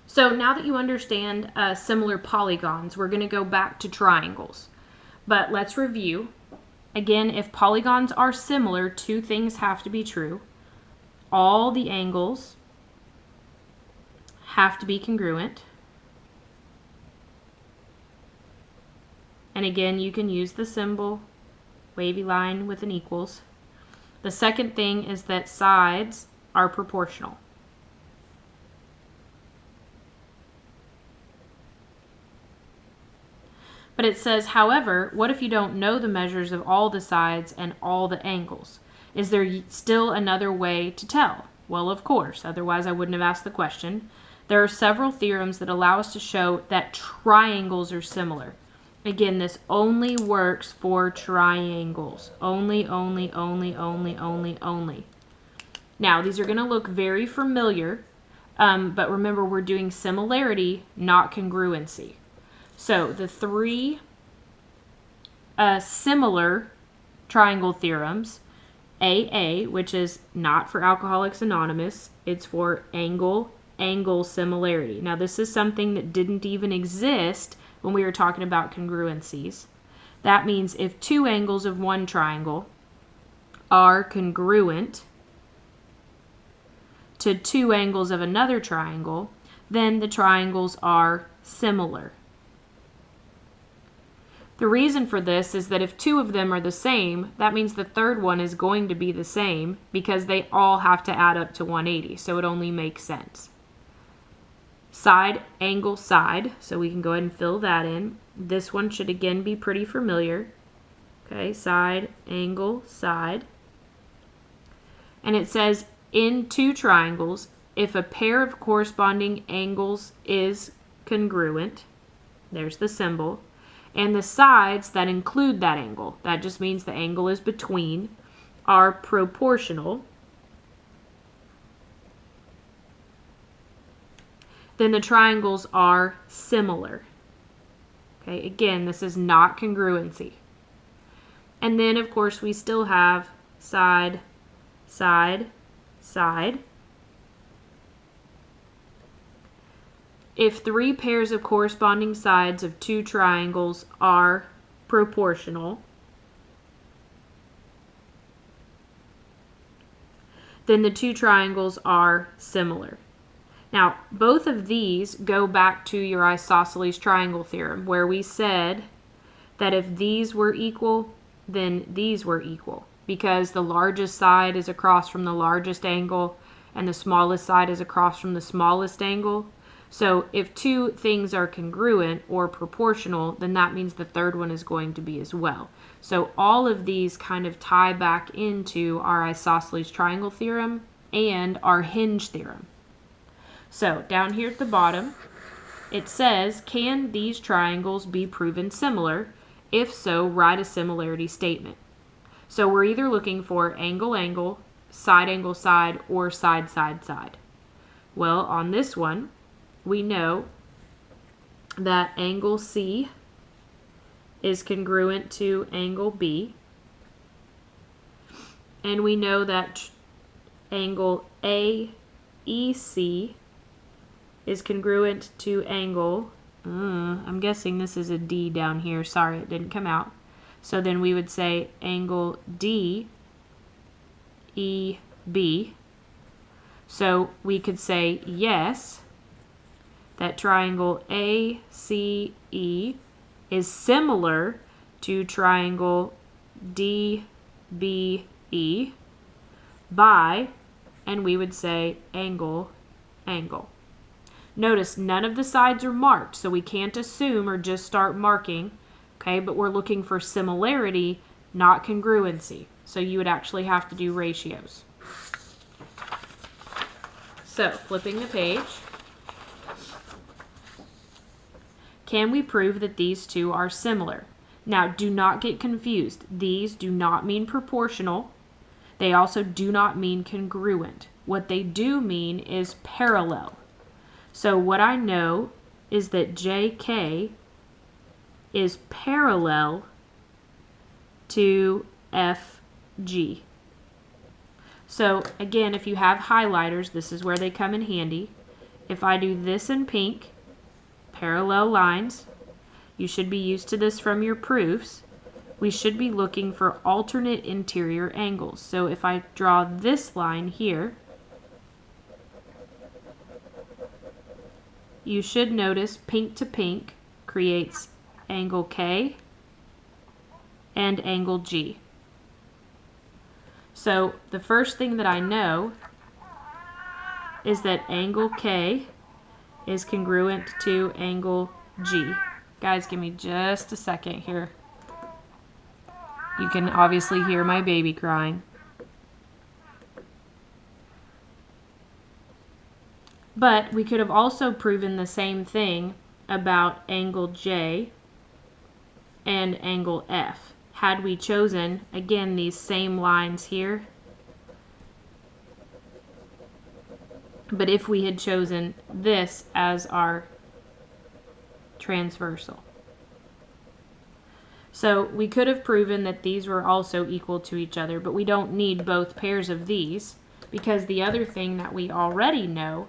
So now that you understand similar polygons, we're going to go back to triangles. But let's review. Again, if polygons are similar, two things have to be true. All the angles have to be congruent. And again, you can use the symbol, wavy line with an equals. The second thing is that sides are proportional. But it says, however, what if you don't know the measures of all the sides and all the angles? Is there still another way to tell? Well, of course, otherwise I wouldn't have asked the question. There are several theorems that allow us to show that triangles are similar. Again, this only works for triangles. Only. Now, these are going to look very familiar, but remember, we're doing similarity, not congruency. So the three similar triangle theorems, AA, which is not for Alcoholics Anonymous, it's for angle similarity. Now this is something that didn't even exist when we were talking about congruencies. That means if two angles of one triangle are congruent to two angles of another triangle, then the triangles are similar. The reason for this is that if two of them are the same, that means the third one is going to be the same because they all have to add up to 180, so it only makes sense. Side, angle, side, so we can go ahead and fill that in. This one should again be pretty familiar. Okay, side, angle, side. And it says in two triangles, if a pair of corresponding angles is congruent, there's the symbol, and the sides that include that angle, that just means the angle is between, are proportional, then the triangles are similar. Okay, again, this is not congruency. And then, of course, we still have side, side, side. If three pairs of corresponding sides of two triangles are proportional, then the two triangles are similar. Now, both of these go back to your isosceles triangle theorem, where we said that if these were equal, then these were equal, because the largest side is across from the largest angle, and the smallest side is across from the smallest angle. So if two things are congruent or proportional, then that means the third one is going to be as well. So all of these kind of tie back into our isosceles triangle theorem and our hinge theorem. So down here at the bottom, it says, can these triangles be proven similar? If so, write a similarity statement. So we're either looking for angle, angle, side, or side, side. Well, on this one, we know that angle C is congruent to angle B. And we know that angle AEC is congruent to angle, I'm guessing this is a D down here. Sorry, it didn't come out. So then we would say angle DEB. So we could say yes, that triangle ACE is similar to triangle DBE by, and we would say angle, angle. Notice none of the sides are marked, so we can't assume or just start marking, okay, but we're looking for similarity, not congruency. So you would actually have to do ratios. So, flipping the page. Can we prove that these two are similar? Now, do not get confused. These do not mean proportional. They also do not mean congruent. What they do mean is parallel. So what I know is that JK is parallel to FG. So again, if you have highlighters, this is where they come in handy. if I do this in pink, parallel lines, you should be used to this from your proofs, we should be looking for alternate interior angles. So if I draw this line here, you should notice pink to pink creates angle K and angle G. So the first thing that I know is that angle K is congruent to angle G. Guys, give me just a second here. You can obviously hear my baby crying. But we could have also proven the same thing about angle J and angle F had we chosen, again, these same lines here. But if we had chosen this as our transversal. So we could have proven that these were also equal to each other, but we don't need both pairs of these because the other thing that we already know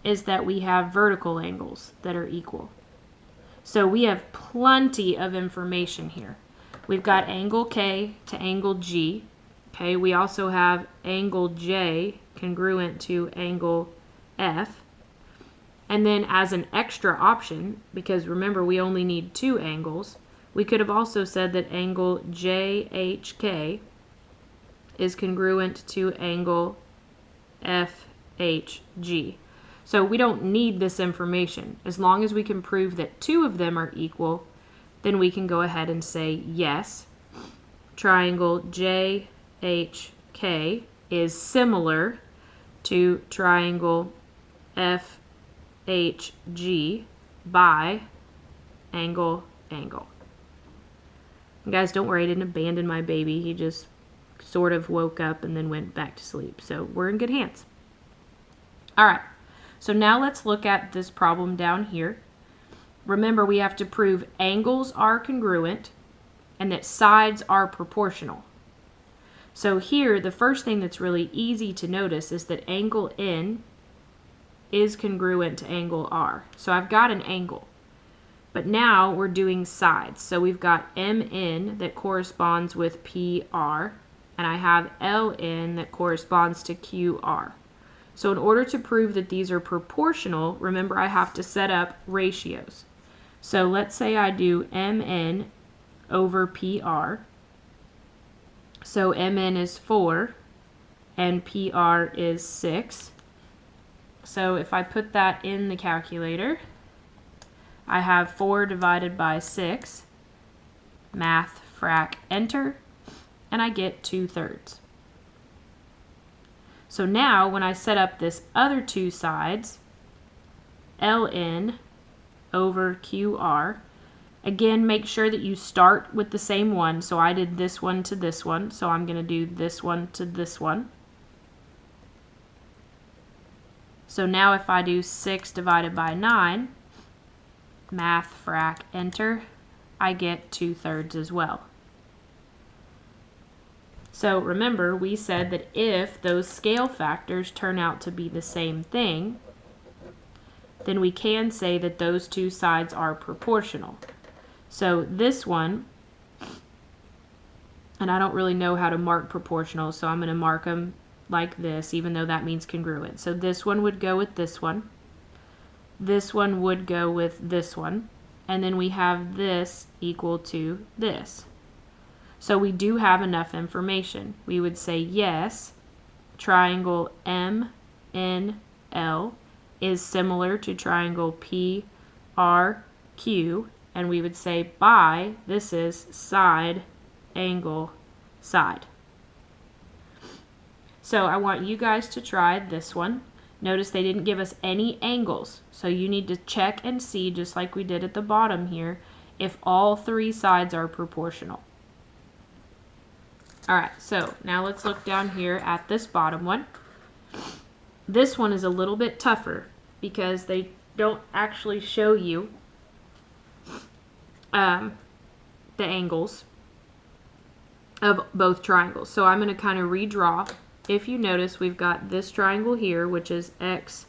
is that we have vertical angles that are equal. So we have plenty of information here. We've got angle K to angle G. Okay, we also have angle J congruent to angle F. And then as an extra option, because remember we only need two angles, we could have also said that angle JHK is congruent to angle FHG. So we don't need this information. As long as we can prove that two of them are equal, then we can go ahead and say yes, triangle JHK is similar to triangle FHG by angle. And guys, don't worry, I didn't abandon my baby. He just sort of woke up and then went back to sleep. So we're in good hands. All right. So now let's look at this problem down here. Remember, we have to prove angles are congruent and that sides are proportional. So here, the first thing that's really easy to notice is that angle N is congruent to angle R. So I've got an angle. But now we're doing sides. So we've got MN that corresponds with PR, and I have LN that corresponds to QR. So in order to prove that these are proportional, remember I have to set up ratios. So let's say I do MN over PR. So MN is 4 and PR is 6. So if I put that in the calculator, I have 4 divided by 6, math, frac, enter, and I get 2/3. So now when I set up this other two sides, LN over QR, again make sure that you start with the same one. So I did this one to this one, so I'm going to do this one to this one. So now if I do 6 divided by 9, math, frac, enter, I get 2/3 as well. So remember, we said that if those scale factors turn out to be the same thing, then we can say that those two sides are proportional. So this one, and I don't really know how to mark proportional, so I'm going to mark them like this, even though that means congruent. So this one would go with this one. This one would go with this one. And then we have this equal to this. So we do have enough information. We would say yes, triangle MNL is similar to triangle PRQ, and we would say by, this is side, angle, side. So I want you guys to try this one. Notice they didn't give us any angles, so you need to check and see, just like we did at the bottom here, if all three sides are proportional. All right, so now let's look down here at this bottom one. This one is a little bit tougher because they don't actually show you the angles of both triangles. So I'm going to kind of redraw. If you notice, we've got this triangle here, which is X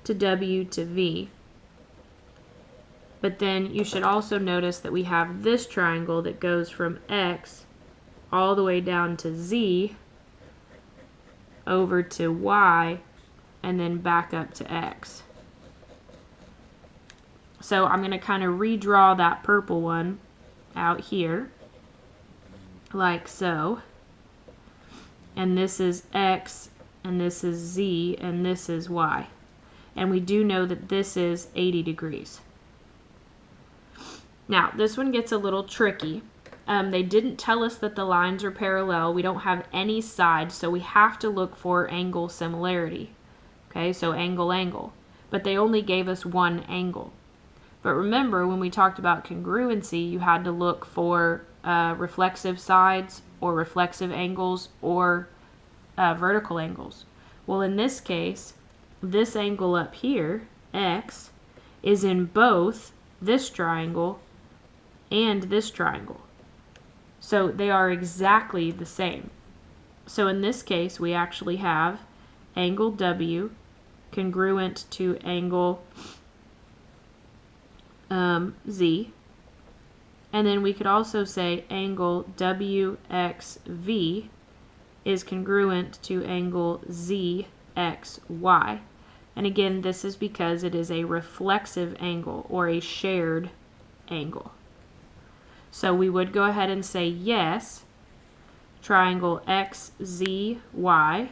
to W to V. But then you should also notice that we have this triangle that goes from X all the way down to Z, over to Y, and then back up to X. So I'm going to kind of redraw that purple one out here, like so. And this is X, and this is Z, and this is Y. And we do know that this is 80 degrees. Now, this one gets a little tricky. They didn't tell us that the lines are parallel. We don't have any sides, so we have to look for angle similarity. Okay, so angle, angle. But they only gave us one angle. But remember, when we talked about congruency, you had to look for reflexive sides or reflexive angles or vertical angles. Well, in this case, this angle up here, X, is in both this triangle and this triangle. So they are exactly the same. So in this case, we actually have angle W congruent to angle Z. And then we could also say angle WXV is congruent to angle ZXY. And again, this is because it is a reflexive angle or a shared angle. So we would go ahead and say yes, triangle XZY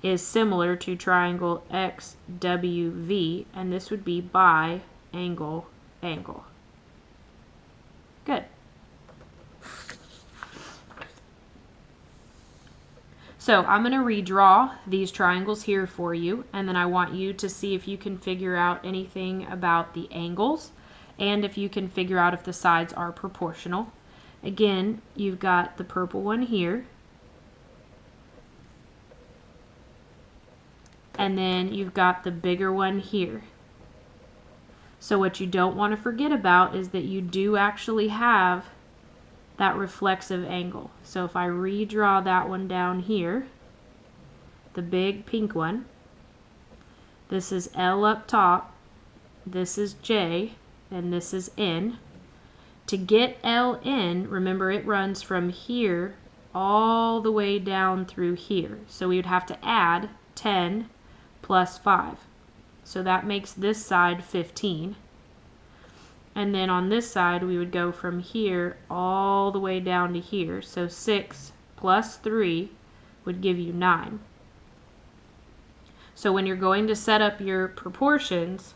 is similar to triangle XWV, and this would be by angle, angle. Good. So I'm going to redraw these triangles here for you, and then I want you to see if you can figure out anything about the angles and if you can figure out if the sides are proportional. Again, you've got the purple one here, and then you've got the bigger one here. So what you don't want to forget about is that you do actually have that reflexive angle. So if I redraw that one down here, the big pink one, this is L up top, this is J, and this is N. To get L in, remember it runs from here all the way down through here. So we would have to add 10 plus 5. So that makes this side 15. And then on this side, we would go from here all the way down to here. So 6 plus 3 would give you 9. So when you're going to set up your proportions,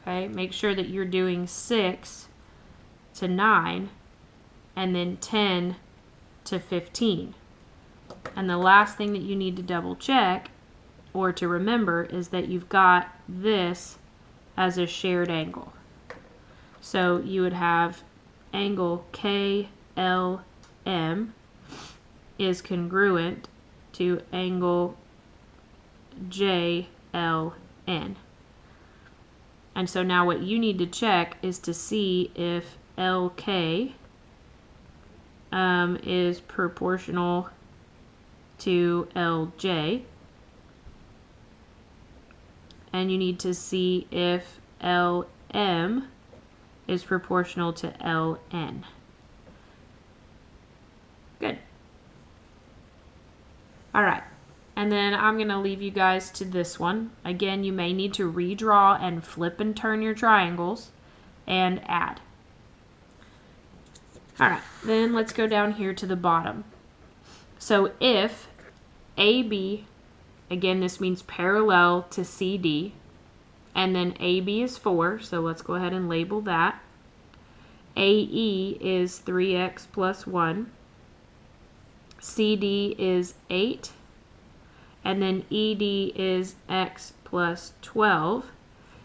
okay, make sure that you're doing 6 to 9 and then 10 to 15. And the last thing that you need to double check or to remember is that you've got this as a shared angle. So you would have angle KLM is congruent to angle JLN. And so now what you need to check is to see if LK is proportional to LJ. And you need to see if LM is proportional to LN. Good. All right. And then I'm going to leave you guys to this one. Again, you may need to redraw and flip and turn your triangles and add. All right. Then let's go down here to the bottom. So if AB, again, this means parallel to CD, and then AB is 4, so let's go ahead and label that. AE is 3x plus 1. CD is 8. And then ED is x plus 12.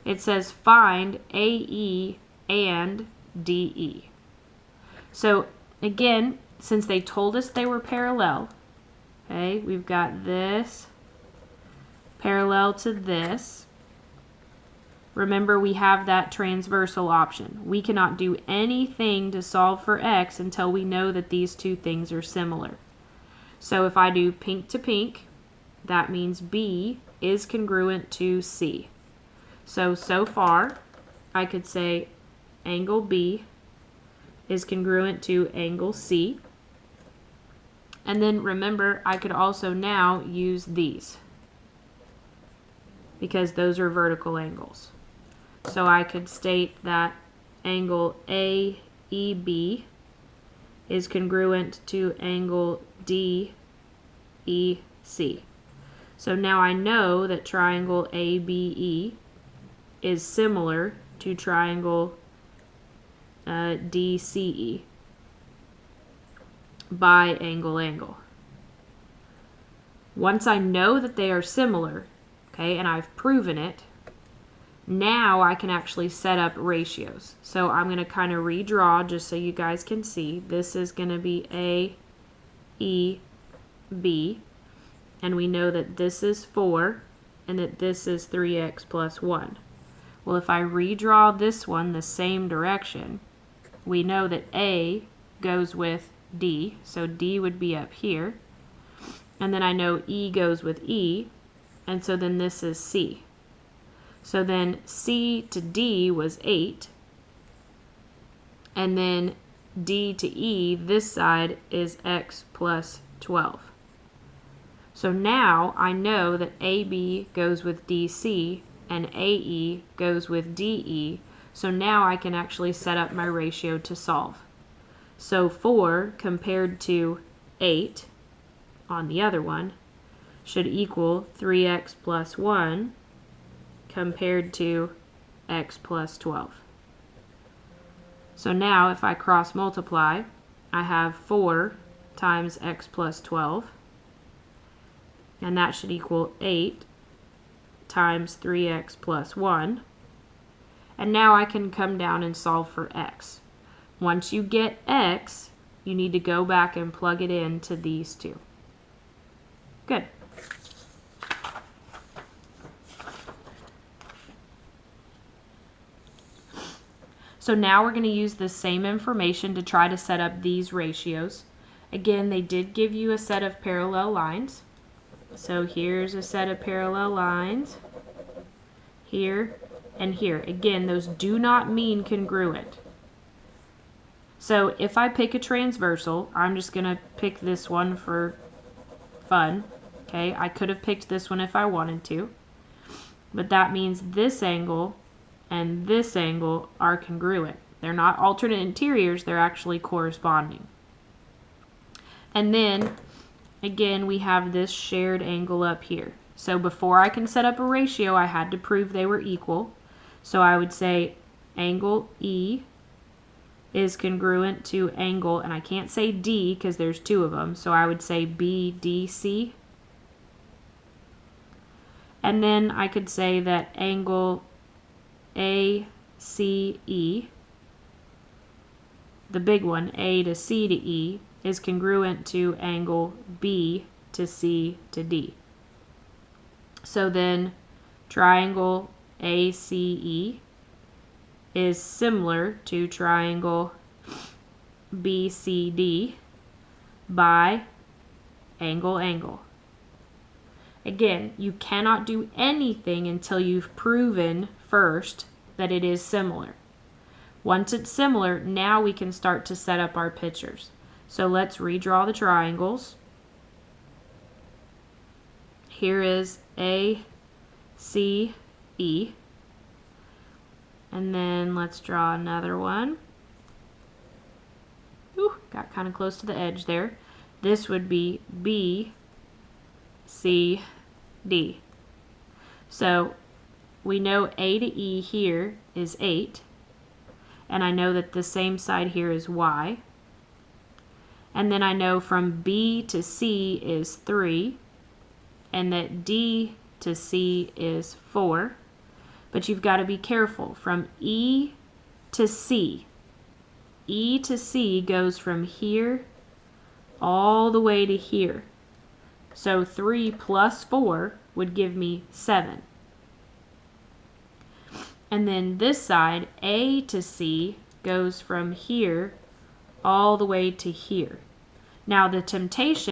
It says find AE and DE. So again, since they told us they were parallel, okay, we've got this parallel to this. Remember, we have that transversal option. We cannot do anything to solve for x until we know that these two things are similar. So if I do pink to pink, that means B is congruent to C. So far, I could say angle B is congruent to angle C. And then remember, I could also now use these because those are vertical angles. So I could state that angle AEB is congruent to angle DEC. So now I know that triangle ABE is similar to triangle DCE by angle. Once I know that they are similar, okay, and I've proven it, now I can actually set up ratios. So I'm going to kind of redraw just so you guys can see. This is going to be AEB, and we know that this is 4 and that this is 3x plus 1. Well, if I redraw this one the same direction, we know that A goes with D, so D would be up here. And then I know E goes with E, and so then this is C. So then C to D was 8, and then D to E, this side, is x plus 12. So now I know that AB goes with DC and AE goes with DE, so now I can actually set up my ratio to solve. So 4 compared to 8 on the other one should equal 3x plus 1 compared to x plus 12. So now if I cross multiply, I have 4 times x plus 12, and that should equal 8 times 3x plus 1. And now I can come down and solve for x. Once you get x, you need to go back and plug it into these two. Good. So now we're going to use the same information to try to set up these ratios. Again, they did give you a set of parallel lines. So here's a set of parallel lines, here and here. Again, those do not mean congruent. So if I pick a transversal, I'm just going to pick this one for fun. Okay, I could have picked this one if I wanted to, but that means this angle and this angle are congruent. They're not alternate interiors, they're actually corresponding. And then again, we have this shared angle up here. So before I can set up a ratio, I had to prove they were equal. So I would say angle E is congruent to angle, and I can't say D because there's two of them, so I would say BDC. And then I could say that angle ACE, the big one, A to C to E, is congruent to angle B to C to D. So then triangle ACE is similar to triangle BCD by angle. Again, you cannot do anything until you've proven first that it is similar. Once it's similar, now we can start to set up our pictures. So let's redraw the triangles. Here is ACE. And then let's draw another one. Ooh, got kind of close to the edge there. This would be BCD. So we know A to E here is 8. And I know that the same side here is Y. And then I know from B to C is 3. And that D to C is 4. But you've got to be careful. From E to C goes from here all the way to here. So 3 plus 4 would give me 7. And then this side, A to C, goes from here all the way to here. Now the temptation